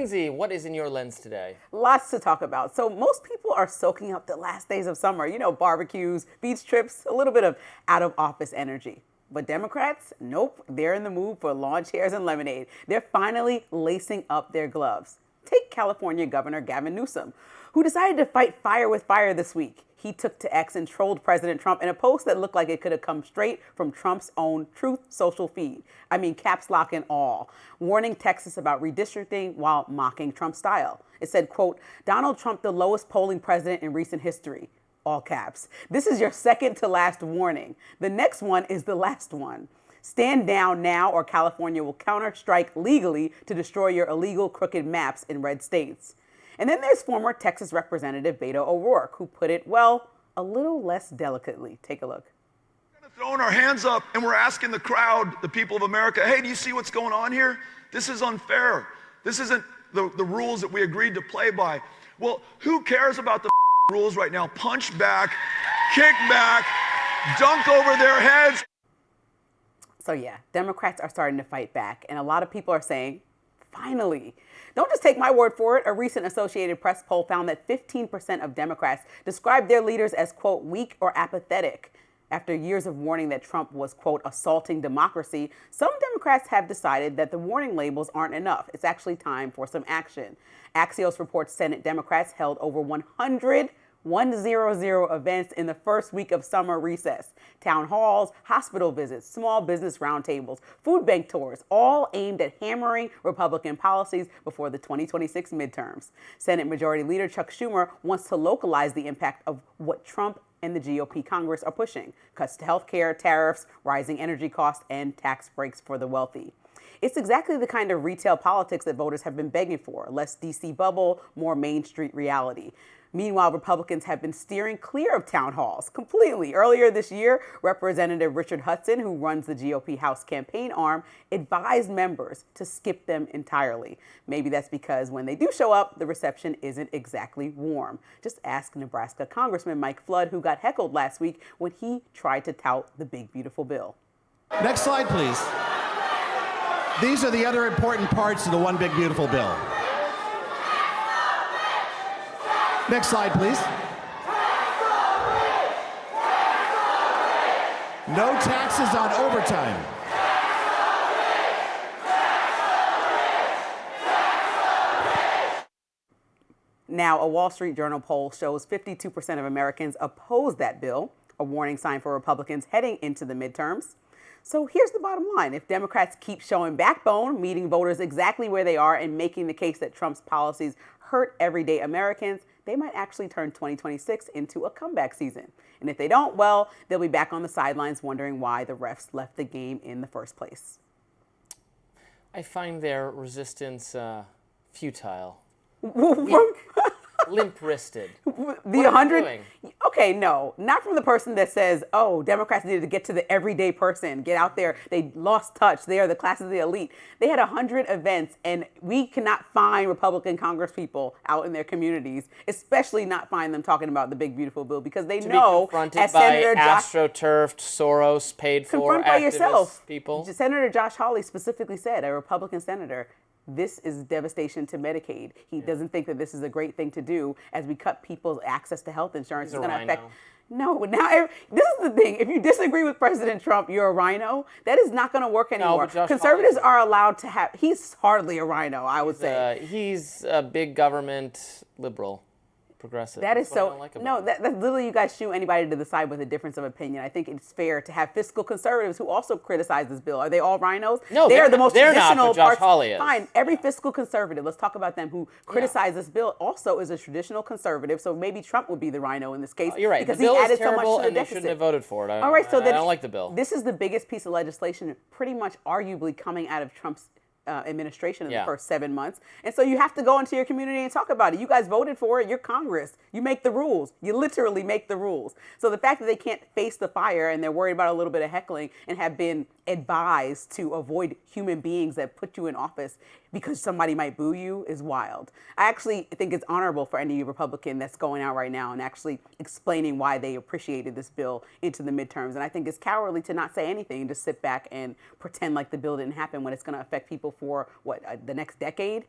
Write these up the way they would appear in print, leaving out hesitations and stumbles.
Lindsey, what is in your lens today? Lots to talk about. So most people are soaking up the last days of summer. You know, barbecues, beach trips, a little bit of out-of-office energy. But Democrats, nope, they're in the mood for lawn chairs and lemonade. They're finally lacing up their gloves. Take California Governor Gavin Newsom, who decided to fight fire with fire this week. He took to X and trolled President Trump in a post that looked like it could have come straight from Trump's own Truth social feed. I mean, caps lock and all, warning Texas about redistricting while mocking Trump's style. It said, quote, Donald Trump, the lowest polling president in recent history. All caps. This is your second to last warning. The next one is the last one. Stand down now or California will counter-strike legally to destroy your illegal crooked maps in red states. And then there's former Texas Representative Beto O'Rourke, who put it, well, a little less delicately. Take a look. We're throwing our hands up and we're asking the crowd, the people of America, hey, do you see what's going on here? This is unfair. This isn't the rules that we agreed to play by. Well, who cares about the rules right now? Punch back, kick back, dunk over their heads. So yeah, Democrats are starting to fight back. And a lot of people are saying, finally. Don't just take my word for it. A recent Associated Press poll found that 15% of Democrats described their leaders as, quote, weak or apathetic. After years of warning that Trump was, quote, assaulting democracy, some Democrats have decided that the warning labels aren't enough. It's actually time for some action. Axios reports Senate Democrats held over 100 events in the first week of summer recess. Town halls, hospital visits, small business roundtables, food bank tours, all aimed at hammering Republican policies before the 2026 midterms. Senate Majority Leader Chuck Schumer wants to localize the impact of what Trump and the GOP Congress are pushing: cuts to health care, tariffs, rising energy costs, and tax breaks for the wealthy. It's exactly the kind of retail politics that voters have been begging for: less DC bubble, more Main Street reality. Meanwhile, Republicans have been steering clear of town halls completely. Earlier this year, Representative Richard Hudson, who runs the GOP House campaign arm, advised members to skip them entirely. Maybe that's because when they do show up, the reception isn't exactly warm. Just ask Nebraska Congressman Mike Flood, who got heckled last week when he tried to tout the big, beautiful bill. Next slide, please. These are the other important parts of the one big, beautiful bill. Next slide, please. No taxes on overtime. Now, a Wall Street Journal poll shows 52% of Americans oppose that bill, a warning sign for Republicans heading into the midterms. So here's the bottom line. If Democrats keep showing backbone, meeting voters exactly where they are, and making the case that Trump's policies hurt everyday Americans, they might actually turn 2026 into a comeback season. And if they don't, well, they'll be back on the sidelines wondering why the refs left the game in the first place. I find their resistance futile. Limp-wristed. The 100. Okay, no, not from the person that says, oh, Democrats needed to get to the everyday person, get out there. They lost touch. They are the class of the elite. They had 100 events, and we cannot find Republican congresspeople out in their communities, especially not find them talking about the big, beautiful bill, because they know, as Senator AstroTurfed, Soros paid for activist people. Senator Josh Hawley specifically said, a Republican senator, this is devastation to Medicaid. He doesn't think that this is a great thing to do as we cut people's access to health insurance. He's it's going to affect. No, now this is the thing. If you disagree with President Trump, you're a rhino. That is not going to work anymore. No, conservatives are allowed to have. He's hardly a rhino, I would say. He's a big government liberal. Progressive. That is so. No, that's literally, you guys shoot anybody to the side with a difference of opinion. I think it's fair to have fiscal conservatives who also criticize this bill. Are they all rhinos? No, they're the most traditional not, Josh Hawley is. Fine. Every fiscal conservative, let's talk about them, who criticize this bill also is a traditional conservative. So maybe Trump would be the rhino in this case. You're right. Because the bill he added is terrible, so much to the and they deficit. shouldn't have voted for it. All right, so I don't like the bill. This is the biggest piece of legislation, pretty much arguably coming out of Trump's administration in the first 7 months. And so you have to go into your community and talk about it. You guys voted for it. You're Congress. You make the rules. You literally make the rules. So the fact that they can't face the fire and they're worried about a little bit of heckling and have been advised to avoid human beings that put you in office because somebody might boo you is wild. I actually think it's honorable for any Republican that's going out right now and actually explaining why they appreciated this bill into the midterms. And I think it's cowardly to not say anything and just sit back and pretend like the bill didn't happen when it's going to affect people for, the next decade?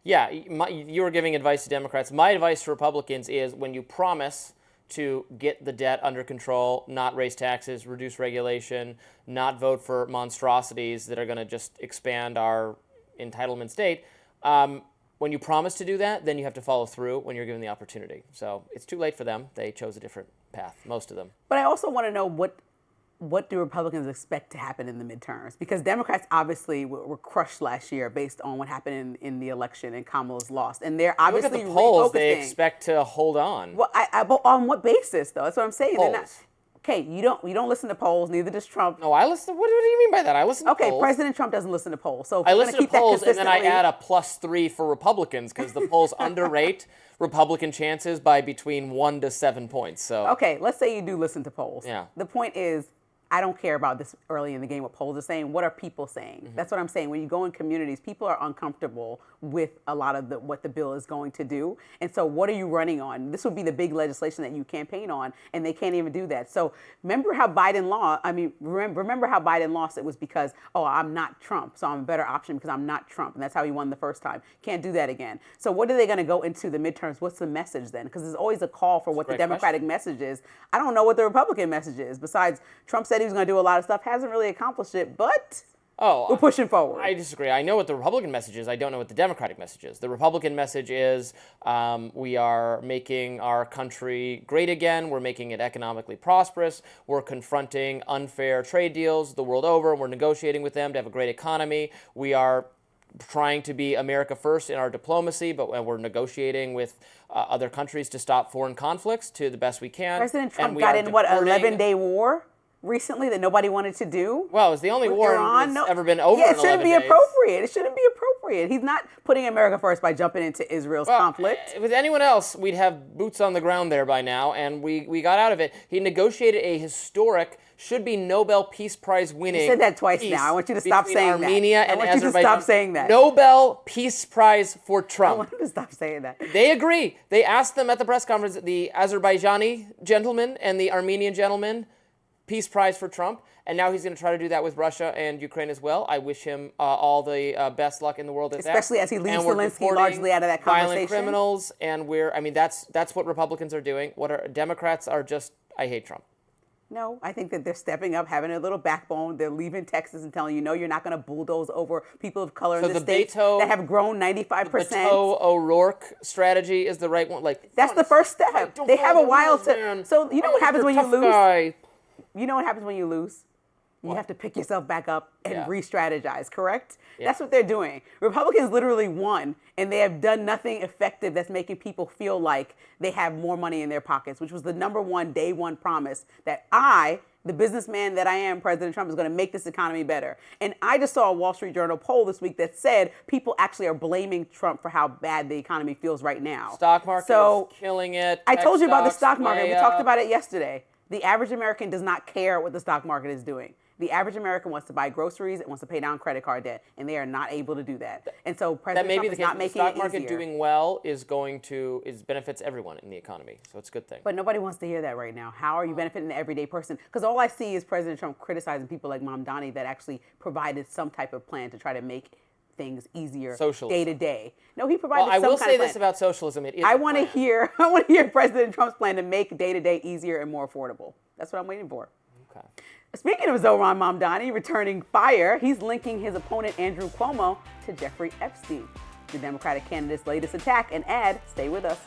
Yeah, you were giving advice to Democrats. My advice to Republicans is when you promise to get the debt under control, not raise taxes, reduce regulation, not vote for monstrosities that are going to just expand our entitlement state, when you promise to do that, then you have to follow through when you're given the opportunity. So it's too late for them. They chose a different path, most of them. But I also want to know what do Republicans expect to happen in the midterms? Because Democrats obviously were crushed last year based on what happened in the election and Kamala's lost. And they're obviously look at the polls, refocusing. they expect to hold on. Well, but on what basis, though? That's what I'm saying. Polls. They're not, okay, you don't listen to polls, neither does Trump. No, I listen. What do you mean by that? I listen to polls. Okay, President Trump doesn't listen to polls. So if I we're listen gonna to keep polls that and then I add consistently- a +3 for Republicans because the polls underrate Republican chances by between 1 to 7 points. So Okay, let's say you do listen to polls. Yeah. The point is, I don't care about this early in the game what polls are saying. What are people saying? Mm-hmm. That's what I'm saying. When you go in communities, people are uncomfortable with a lot of what the bill is going to do. And so what are you running on? This would be the big legislation that you campaign on, and they can't even do that. So remember how Biden remember how Biden lost? It was because, I'm not Trump, so I'm a better option because I'm not Trump. And that's how he won the first time. Can't do that again. So what are they going to go into the midterms? What's the message then? Because there's always a call for what the Democratic message is. I don't know what the Republican message is. Besides, Trump said he was going to do a lot of stuff, hasn't really accomplished it, but we're pushing forward. I disagree. I know what the Republican message is. I don't know what the Democratic message is. The Republican message is we are making our country great again. We're making it economically prosperous. We're confronting unfair trade deals the world over. We're negotiating with them to have a great economy. We are trying to be America first in our diplomacy, but we're negotiating with other countries to stop foreign conflicts to the best we can. President Trump got in, an 11-day war recently that nobody wanted to do? Well, it's the only war that's ever been over in 11 days. It shouldn't be appropriate. It shouldn't be appropriate. He's not putting America first by jumping into Israel's conflict. With anyone else, we'd have boots on the ground there by now, and we got out of it. He negotiated a historic, should be Nobel Peace Prize winning. You said that twice now. I want you to stop saying Armenia that. And I want you to stop saying that. Nobel Peace Prize for Trump. I want you to stop saying that. They agree. They asked them at the press conference, the Azerbaijani gentleman and the Armenian gentleman, Peace Prize for Trump. And now he's going to try to do that with Russia and Ukraine as well. I wish him all the best luck in the world at that. Especially as he leaves Zelensky largely out of that conversation. Violent criminals, and that's what Republicans are doing. Democrats are just, I hate Trump. No, I think that they're stepping up, having a little backbone. They're leaving Texas and telling you, no, you're not going to bulldoze over people of color in the states that have grown 95%. The Beto O'Rourke strategy is the right one. That's the first step. They have a while to. So you know what happens when you lose? You know what happens when you lose? You have to pick yourself back up and re-strategize, correct? Yeah. That's what they're doing. Republicans literally won, and they have done nothing effective that's making people feel like they have more money in their pockets, which was the number one day one promise that the businessman that I am, President Trump, is going to make this economy better. And I just saw a Wall Street Journal poll this week that said people actually are blaming Trump for how bad the economy feels right now. Stock market is killing it. I told you about the stock market. We talked about it yesterday. The average American does not care what the stock market is doing. The average American wants to buy groceries and wants to pay down credit card debt, and they are not able to do that. And so President Trump is not making it easier. The stock market doing well is benefits everyone in the economy, so it's a good thing. But nobody wants to hear that right now. How are you benefiting the everyday person? Because all I see is President Trump criticizing people like Mamdani that actually provided some type of plan to try to make things easier day to day. No, he provided some kind of plan. I will say this about socialism. It is I want to hear President Trump's plan to make day to day easier and more affordable. That's what I'm waiting for. Okay. Speaking of Zohran Mamdani returning fire, he's linking his opponent Andrew Cuomo to Jeffrey Epstein, the Democratic candidate's latest attack. And stay with us.